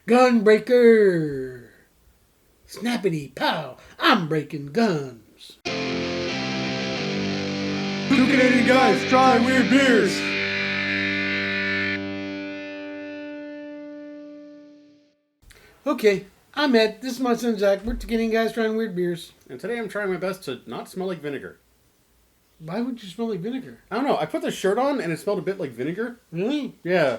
Gunbreaker. Snappity pow. I'm breaking guns. Two Canadian guys trying weird beers. Okay, I'm Ed. This is my son Zach. We're two Canadian guys trying weird beers. And today I'm trying my best to not smell like vinegar. Why would you smell like vinegar? I don't know. I put the shirt on and it smelled a bit like vinegar. Really? Yeah.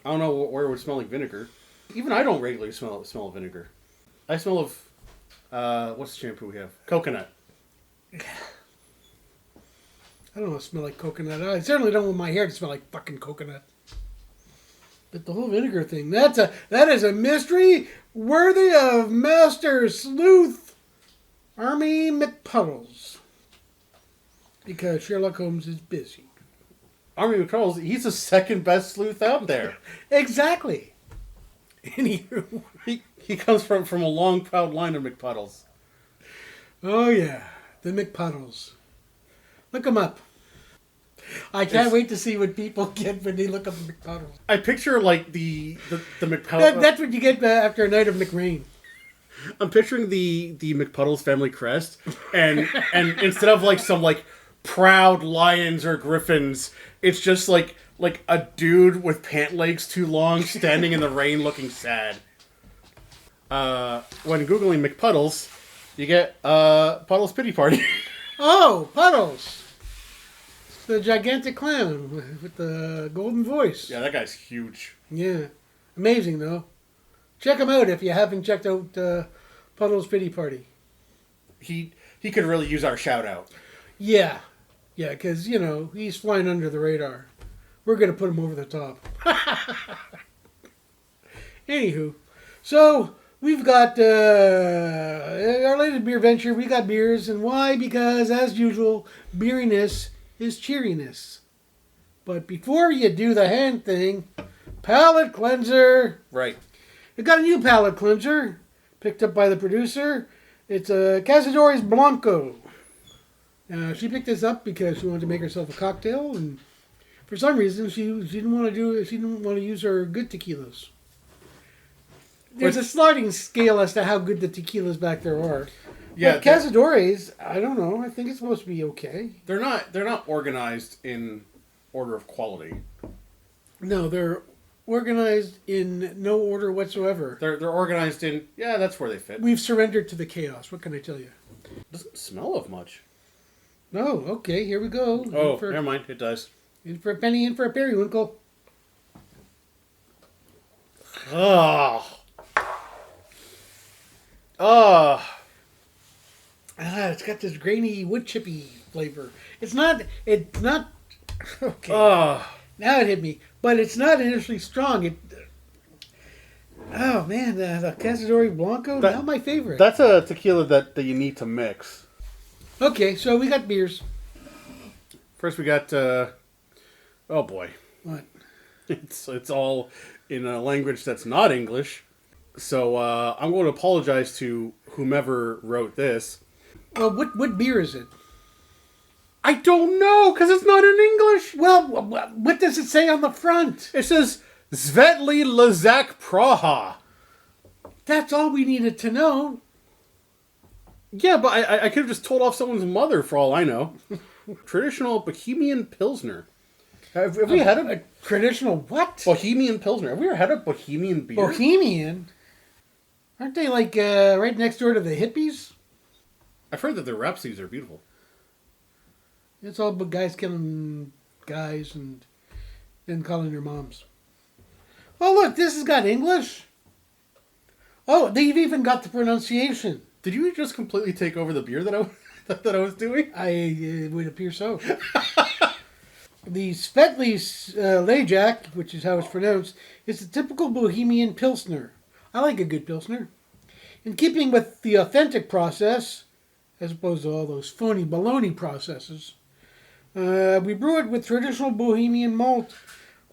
I don't know where it would smell like vinegar. Even I don't regularly smell vinegar. I smell of, what's the shampoo we have? Coconut. I don't know. Smell like coconut. I certainly don't want my hair to smell like fucking coconut. But the whole vinegar thing, that is a mystery worthy of Master Sleuth Army McPuddles. Because Sherlock Holmes is busy. Army McCullough, he's the second best sleuth out there. Exactly. Anywho. He comes from a long, proud line of McPuddles. Oh, yeah. The McPuddles. Look them up. I can't wait to see what people get when they look up McPuddles. I picture, like, the McPuddles... That's what you get after a night of McRain. I'm picturing the McPuddles family crest, and instead of, like, some, like, proud lions or griffins, it's just, like a dude with pant legs too long standing in the rain looking sad. When Googling McPuddles, you get Puddles Pity Party. Oh, Puddles. The gigantic clown with the golden voice. Yeah, that guy's huge. Yeah. Amazing, though. Check him out if you haven't checked out Puddles Pity Party. He could really use our shout-out. Yeah. Yeah, because, he's flying under the radar. We're going to put him over the top. Anywho. So, we've got our latest beer venture. We got beers. And why? Because, as usual, beeriness is cheeriness. But before you do the hand thing, palate cleanser. Right. We got a new palate cleanser picked up by the producer. It's a Cazadores Blanco. She picked this up because she wanted to make herself a cocktail, and for some reason she didn't want to use her good tequilas. There's a sliding scale as to how good the tequilas back there are. Yeah, but Cazadores, I don't know. I think it's supposed to be okay. They're not organized in order of quality. No, they're organized in no order whatsoever. They're organized in, that's where they fit. We've surrendered to the chaos. What can I tell you? Doesn't smell of much. Oh, okay. Here we go. Oh, never mind. It does. In for a penny, in for a periwinkle. Oh. It's got this grainy wood chippy flavor. It's not, okay. Now it hit me. But it's not initially strong. Oh man, the Cazadores Blanco, not my favorite. That's a tequila that you need to mix. Okay, so we got beers. First we got, oh boy. What? It's all in a language that's not English. So I'm going to apologize to whomever wrote this. Well, what beer is it? I don't know, because it's not in English. Well, what does it say on the front? It says, Svetly Lezak Praha. That's all we needed to know. Yeah, but I could have just told off someone's mother for all I know. Traditional Bohemian Pilsner. Have we had a traditional what? Bohemian Pilsner. Have we ever had a Bohemian beer? Bohemian? Aren't they like right next door to the hippies? I've heard that their rhapsodies are beautiful. It's all but guys killing guys and then calling their moms. Oh, look, this has got English. Oh, they've even got the pronunciation. Did you just completely take over the beer that I was doing? It would appear so. The Svetly Lezak, which is how it's pronounced, is a typical Bohemian Pilsner. I like a good Pilsner. In keeping with the authentic process, as opposed to all those phony baloney processes, we brew it with traditional Bohemian malt.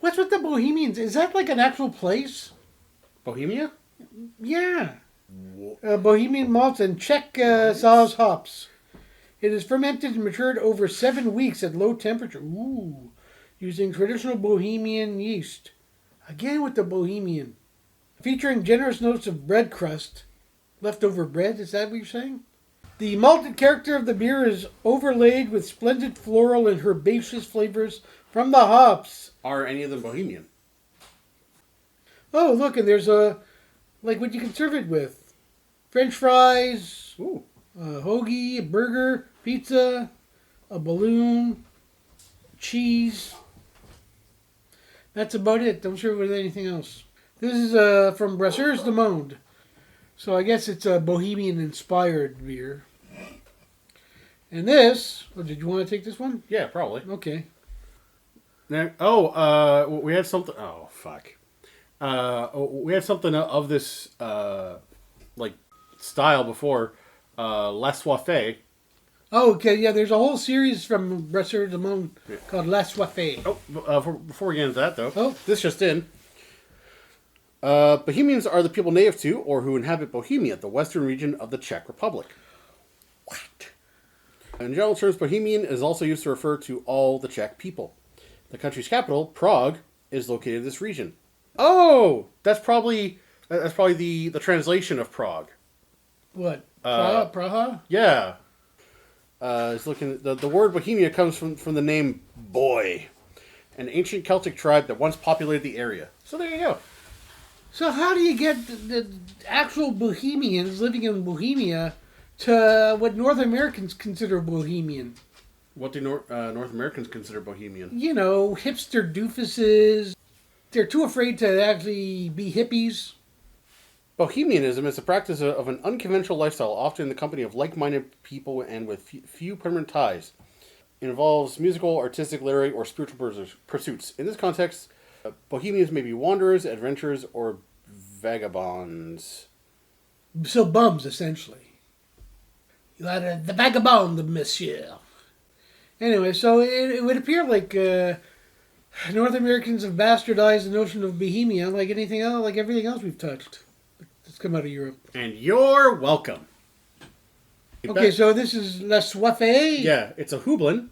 What's with the Bohemians? Is that like an actual place? Bohemia? Yeah. Bohemian malts and Czech Saaz hops. It is fermented and matured over 7 weeks at low temperature. Ooh. using traditional Bohemian yeast. Again with the Bohemian. Featuring generous notes of bread crust. Leftover bread, is that what you're saying? The malted character of the beer is overlaid with splendid floral and herbaceous flavors from the hops. Are any of them Bohemian? Oh, look, and there's like what you can serve it with. French fries, Ooh. a hoagie, a burger, pizza, a balloon, cheese. That's about it. Don't serve it with anything else. This is from Brasseurs, Monde. So I guess it's a Bohemian-inspired beer. And this... Oh, did you want to take this one? Yeah, probably. Okay. Now, we had something... Oh, fuck. We had something of this, like, style before. La Soifée. Oh, okay. Yeah, there's a whole series from Brasseurs de Monde called La Soifée. Oh, before we get into that, though. Oh. This just in. Bohemians are the people native to or who inhabit Bohemia, the western region of the Czech Republic. What? In general terms, Bohemian is also used to refer to all the Czech people. The country's capital, Prague, is located in this region. Oh, that's probably the translation of Prague. What? Praha? Yeah. It's looking. The word Bohemia comes from the name boy, an ancient Celtic tribe that once populated the area. So there you go. So how do you get the actual Bohemians living in Bohemia to what North Americans consider Bohemian? What do North Americans consider Bohemian? You know, hipster doofuses. They're too afraid to actually be hippies. Bohemianism is the practice of an unconventional lifestyle, often in the company of like-minded people and with few permanent ties. It involves musical, artistic, literary, or spiritual pursuits. In this context, Bohemians may be wanderers, adventurers, or vagabonds. So bums, essentially. You are the vagabond, monsieur. Anyway, so it would appear like North Americans have bastardized the notion of Bohemia like anything else, like everything else we've touched. It's come out of Europe. And you're welcome. Okay, so this is La Soifée. Yeah, it's a Houblon.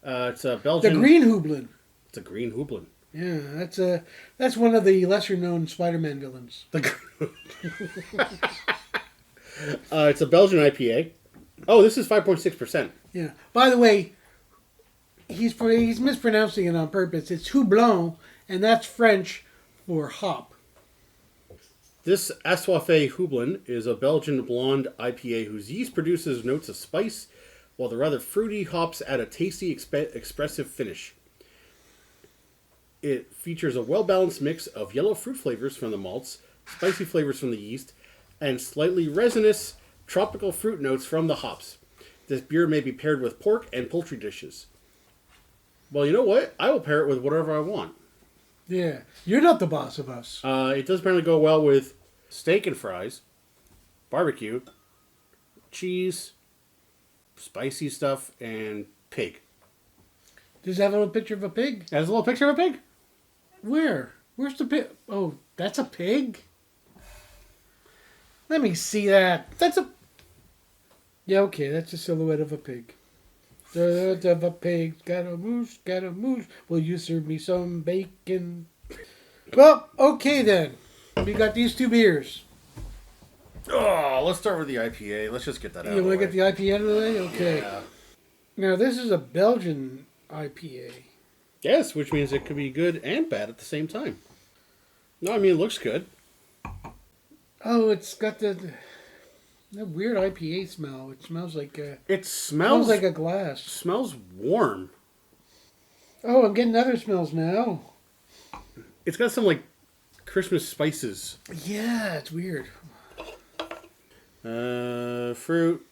It's a Belgian... The green Houblon. It's a green Houblon. Yeah, that's one of the lesser-known Spider-Man villains. It's a Belgian IPA. Oh, this is 5.6%. Yeah. By the way, he's mispronouncing it on purpose. It's Houblon, and that's French for hop. This Assoiffé Houblon is a Belgian blonde IPA whose yeast produces notes of spice, while the rather fruity hops add a tasty, expressive finish. It features a well-balanced mix of yellow fruit flavors from the malts, spicy flavors from the yeast, and slightly resinous tropical fruit notes from the hops. This beer may be paired with pork and poultry dishes. Well, you know what? I will pair it with whatever I want. Yeah, you're not the boss of us. It does apparently go well with steak and fries, barbecue, cheese, spicy stuff, and pig. Does it have a little picture of a pig? Has a little picture of a pig? Where? Where's the pig? Oh, that's a pig? Let me see that. That's a... Yeah, okay, that's a silhouette of a pig. Silhouette of a pig, got a moose, got a moose. Will you serve me some bacon? Well, okay then. We got these two beers. Oh, let's start with the IPA. Let's just get that out You of the way. want to get the IPA out of the way? Okay. Yeah. Now, this is a Belgian IPA. Yes, which means it could be good and bad at the same time. No, I mean, it looks good. Oh, it's got the weird IPA smell. It smells like It smells like a glass. Smells warm. Oh, I'm getting other smells now. It's got some, like, Christmas spices. Yeah, it's weird. Fruit,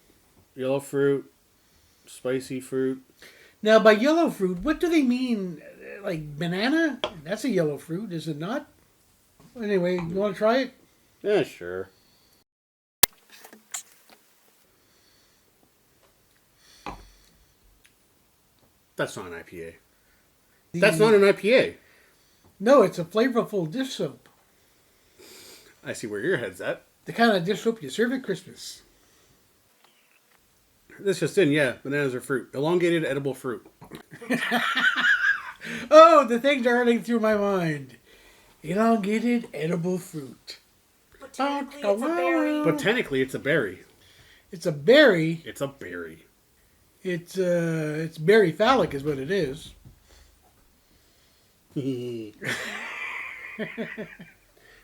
yellow fruit, spicy fruit. Now, by yellow fruit, what do they mean? Like banana? That's a yellow fruit, is it not? Anyway, you want to try it? Yeah, sure. That's not an IPA. That's not an IPA. No, it's a flavorful dish soap. I see where your head's at. The kind of dish soap you serve at Christmas. This just in, yeah. Bananas are fruit. Elongated edible fruit. Oh, the things are running through my mind. Elongated edible fruit. Botanically, it's a berry. Botanically, it's a berry. It's a berry. It's a berry. It's berry phallic is what it is.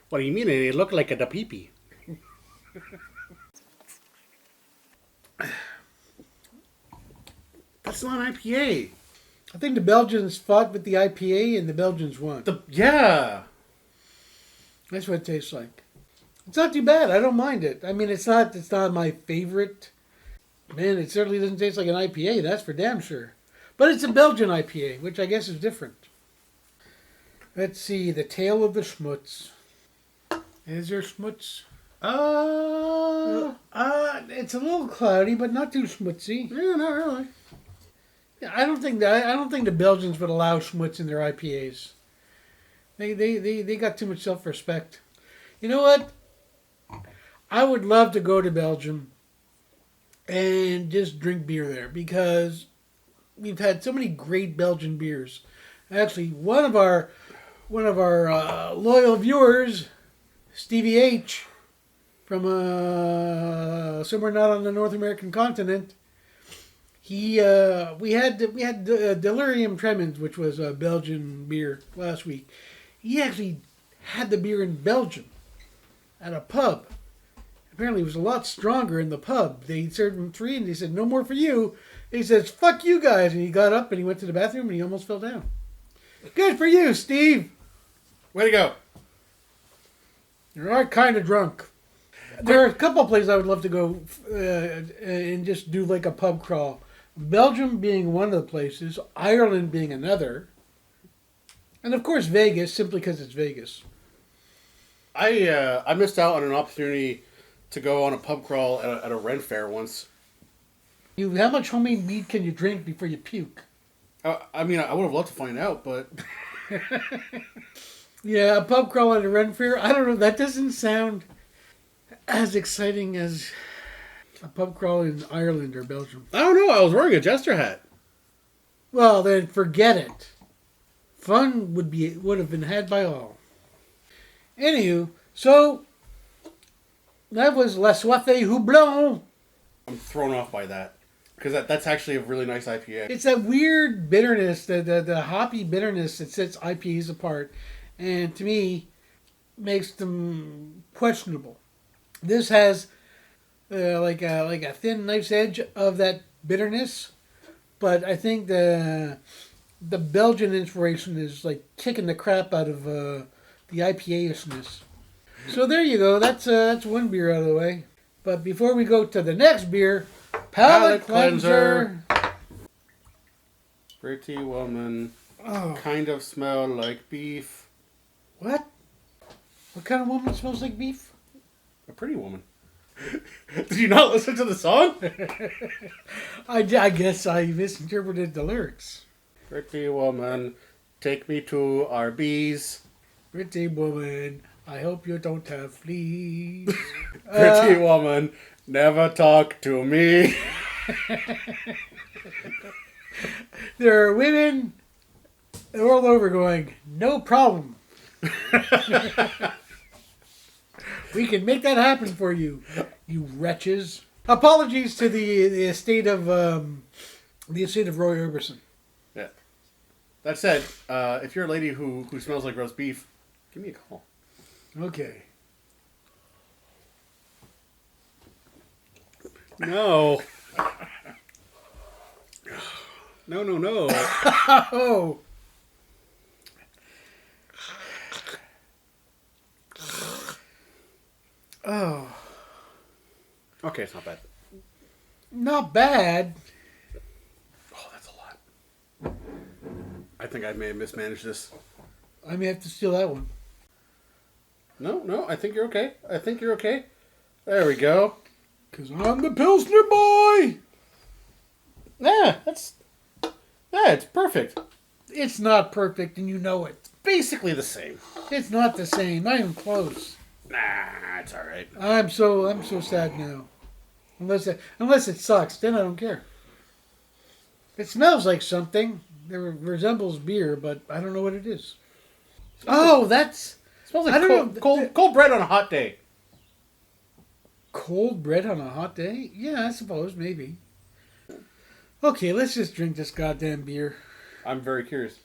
What do you mean? It looked like a da pee-pee. That's not an IPA. I think the Belgians fought with the IPA and the Belgians won. Yeah. That's what it tastes like. It's not too bad. I don't mind it. I mean, it's not my favorite. Man, it certainly doesn't taste like an IPA. That's for damn sure. But it's a Belgian IPA, which I guess is different. Let's see. The Tale of the Schmutz. Is there schmutz? It's a little cloudy, but not too schmutzy. Yeah, not really. Yeah, I don't think the Belgians would allow schmutz in their IPAs. They got too much self-respect. You know what? I would love to go to Belgium and just drink beer there because we've had so many great Belgian beers. Actually, one of our loyal viewers, Stevie H, from somewhere not on the North American continent, we had Delirium Tremens, which was a Belgian beer last week. He actually had the beer in Belgium at a pub. Apparently it was a lot stronger in the pub. They served him 3 and he said, "No more for you." He says, "Fuck you guys." And he got up and he went to the bathroom and he almost fell down. Good for you, Steve. Way to go. You are kind of drunk. There are a couple of places I would love to go and just do like a pub crawl. Belgium being one of the places, Ireland being another, and of course Vegas, simply because it's Vegas. I missed out on an opportunity to go on a pub crawl at a Ren fair once. How much homemade mead can you drink before you puke? I mean, I would have loved to find out, but... Yeah, a pub crawl at a Ren fair, I don't know, that doesn't sound as exciting as a pub crawl in Ireland or Belgium. I don't know, I was wearing a jester hat. Well, then forget it. Fun would have been had by all. Anywho, so that was La Soifée Houblon. I'm thrown off by that. Because that's actually a really nice IPA. It's that weird bitterness, the hoppy bitterness that sets IPAs apart. And to me, makes them questionable. This has like a thin knife's edge of that bitterness. But I think the Belgian inspiration is like kicking the crap out of the IPA-ishness. So there you go. That's one beer out of the way. But before we go to the next beer, Palate Cleanser. Pretty woman. Oh, Kind of smell like beef. what? What kind of woman smells like beef? A pretty woman. Did you not listen to the song? I guess I misinterpreted the lyrics. Pretty woman, take me to Arby's. Pretty woman, I hope you don't have fleas. Pretty woman, never talk to me. There are women the world over going, no problem. We can make that happen for you, you wretches. Apologies to the estate of Roy Orbison. Yeah. That said, if you're a lady who smells like roast beef, give me a call. Okay. No. No. Oh. Oh. Okay, it's not bad. Not bad. Oh, that's a lot. I think I may have mismanaged this. I may have to steal that one. No, I think you're okay. There we go. Because I'm the Pilsner boy. Yeah, it's perfect. It's not perfect, and you know it. Basically the same. It's not the same. Not even close. Nah, it's all right. I'm so sad now. Unless it sucks, then I don't care. It smells like something. It resembles beer, but I don't know what it is. Oh, that's... It smells I like don't know. cold bread on a hot day. Cold bread on a hot day? Yeah, I suppose, maybe. Okay, let's just drink this goddamn beer. I'm very curious.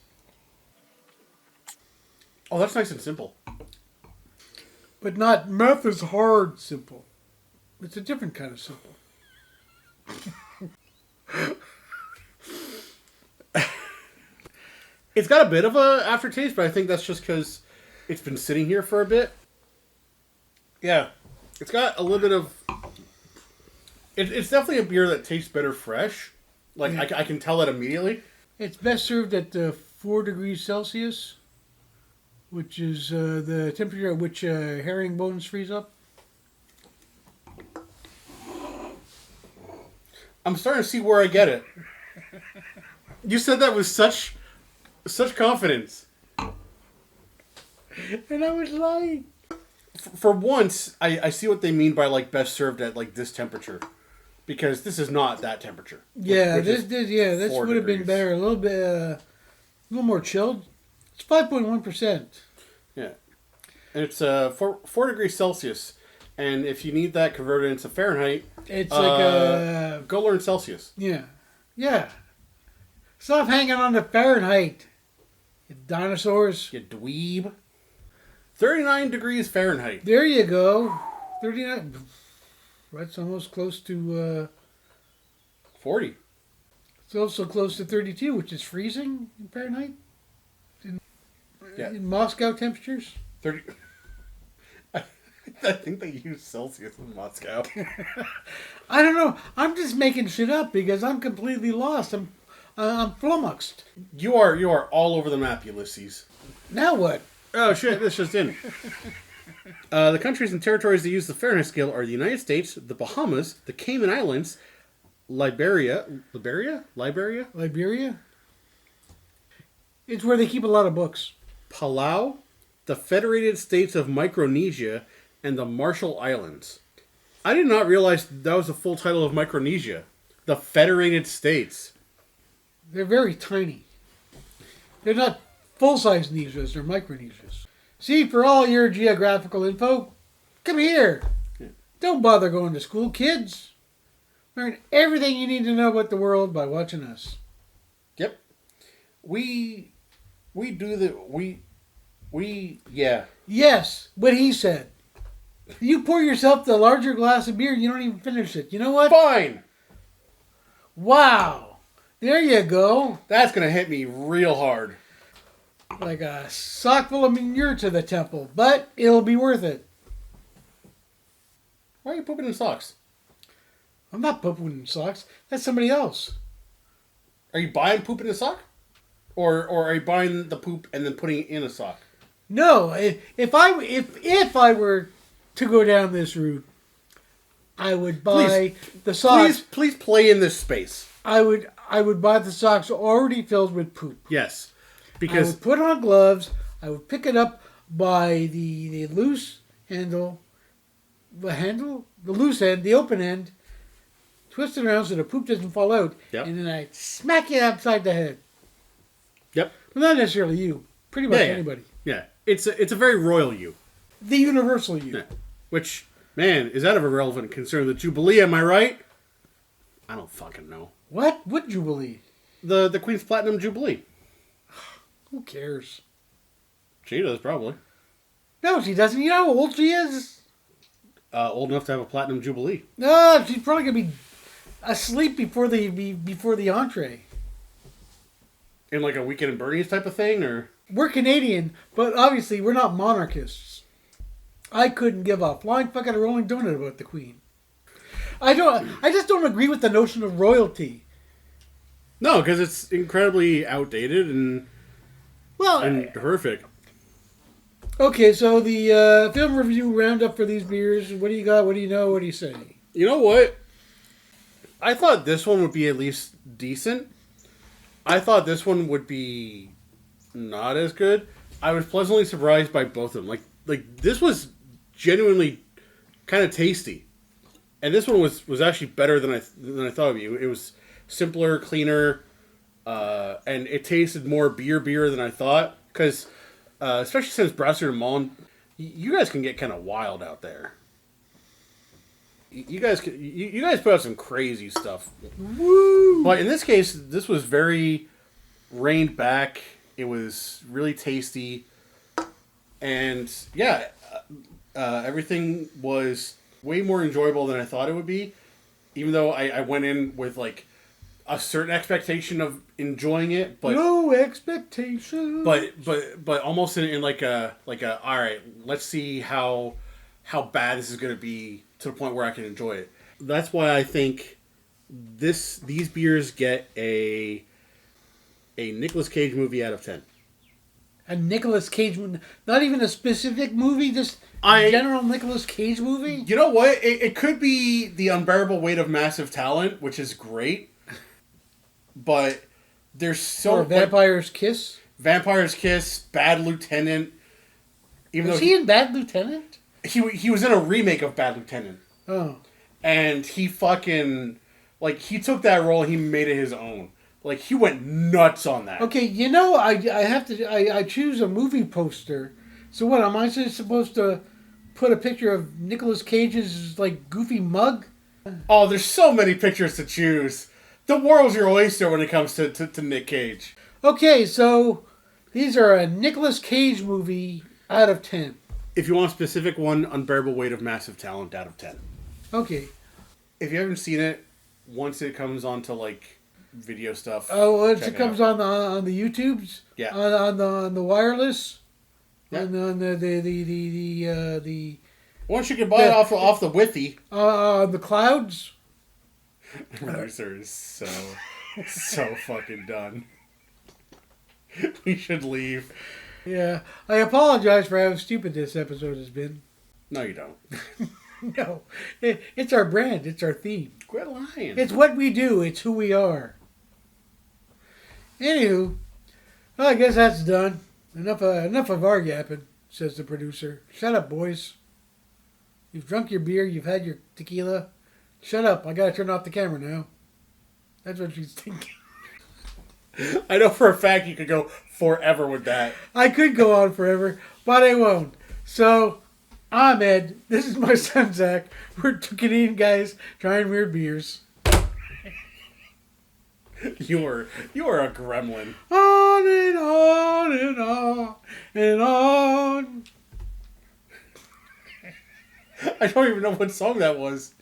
Oh, that's nice and simple. But not meth is hard simple. It's a different kind of simple. It's got a bit of a aftertaste, but I think that's just because it's been sitting here for a bit. Yeah, it's got a little bit of... It's definitely a beer that tastes better fresh. Like, Yeah. I can tell that immediately. It's best served at 4 degrees Celsius, which is the temperature at which herring bones freeze up. I'm starting to see where I get it. You said that with such confidence. And I was lying. For once, I see what they mean by like best served at like this temperature, because this is not that temperature. Yeah, which is this 4 would have been degrees. better. A little bit, a little more chilled. It's 5.1%. Yeah, and it's 4 degrees Celsius, and if you need that converted into Fahrenheit, It's like a go learn Celsius. yeah. Stop hanging on to Fahrenheit, you dinosaurs. You dweeb. 39 degrees Fahrenheit. There you go. 39. That's almost close to. 40. It's also close to 32, which is freezing in Fahrenheit. Yeah. In Moscow temperatures. 30. I think they use Celsius in Moscow. I don't know. I'm just making shit up because I'm completely lost. I'm flummoxed. You are all over the map, Ulysses. Now what? Oh shit, this just in. The countries and territories that use the Fahrenheit scale are the United States, the Bahamas, the Cayman Islands, Liberia? Liberia? It's where they keep a lot of books. Palau, the Federated States of Micronesia, and the Marshall Islands. I did not realize that was the full title of Micronesia. The Federated States. They're very tiny. They're not full-size Nesias, they're Micronesias. See, for all your geographical info, come here. Yeah. Don't bother going to school, kids. Learn everything you need to know about the world by watching us. Yep. We yeah. Yes, what he said. You pour yourself the larger glass of beer, you don't even finish it. You know what? Fine! Wow. There you go. That's gonna hit me real hard. Like a sock full of manure to the temple, but it'll be worth it. Why are you pooping in socks? I'm not pooping in socks. That's somebody else. Are you buying poop in a sock? Or are you buying the poop and then putting it in a sock? No, if I were to go down this route, I would buy the socks. Please play in this space. I would buy the socks already filled with poop. Yes. I Because would put on gloves. I would pick it up by the loose handle, the loose end, the open end, twist it around so the poop doesn't fall out, Yep. and then I'd smack you upside the head. Yep. Well, not necessarily you. Pretty much anybody. Yeah. It's a very royal you. The universal you. Yeah. Which, man, is that of a relevant concern? The Jubilee, am I right? I don't fucking know. What? What Jubilee? The Queen's Platinum Jubilee. Who cares? She does, probably. No, she doesn't. You know how old she is? Old enough to have a Platinum Jubilee. No, she's probably going to be asleep before the entree. In like a Weekend at Bernie's type of thing, or... We're Canadian, but obviously we're not monarchists. I couldn't give a flying fucking rolling donut about the Queen. I just don't agree with the notion of royalty. No, because it's incredibly outdated and horrific. Okay, so the film review roundup for these beers. What do you got? What do you know? What do you say? You know what? I thought this one would be at least decent. I thought this one would be not as good. I was pleasantly surprised by both of them. Like this was genuinely kind of tasty, and this one was actually better than I thought of you. It was simpler, cleaner, and it tasted more beer than I thought. Because, especially since Brasseurs and Monde, you guys can get kind of wild out there. You guys put out some crazy stuff. Woo! But in this case, this was very reined back. It was really tasty, and yeah, everything was way more enjoyable than I thought it would be. Even though I went in with like a certain expectation of enjoying it, but no expectation. but almost in like a all right, let's see how bad this is going to be to the point where I can enjoy it. That's why I think these beers get a Nicolas Cage movie out of 10. A Nicolas Cage movie, not even a specific movie, just general Nicolas Cage movie. You know what? It could be The Unbearable Weight of Massive Talent, which is great, but there's so Or Vampire's Kiss. Vampire's Kiss, Bad Lieutenant. Even Was though he in Bad Lieutenant? he was in a remake of Bad Lieutenant. Oh. And he fucking, like, he took that role and he made it his own. Like, he went nuts on that. Okay, you know, I choose a movie poster. So what, am I just supposed to put a picture of Nicolas Cage's, like, goofy mug? Oh, there's so many pictures to choose. The world's your oyster when it comes to Nick Cage. Okay, so these are a Nicolas Cage movie out of 10. If you want a specific one, Unbearable Weight of Massive Talent out of 10. Okay. If you haven't seen it, once it comes onto, like, video stuff. Oh, once check it comes out. on the YouTubes? Yeah. On the wireless? Yeah. On the Once you can buy it off the Withy. on the clouds? Producer is so fucking done. We should leave. Yeah. I apologize for how stupid this episode has been. No, you don't. No. It's our brand. It's our theme. Quit lying. It's what we do. It's who we are. Anywho, well, I guess that's done. Enough of our yapping, says the producer. Shut up, boys. You've drunk your beer. You've had your tequila. Shut up. I gotta turn off the camera now. That's what she's thinking. I know for a fact you could go forever with that. I could go on forever, but I won't. So, I'm Ed. This is my son, Zach. We're two Canadian guys trying weird beers. You are a gremlin. On and on and on and on. I don't even know what song that was.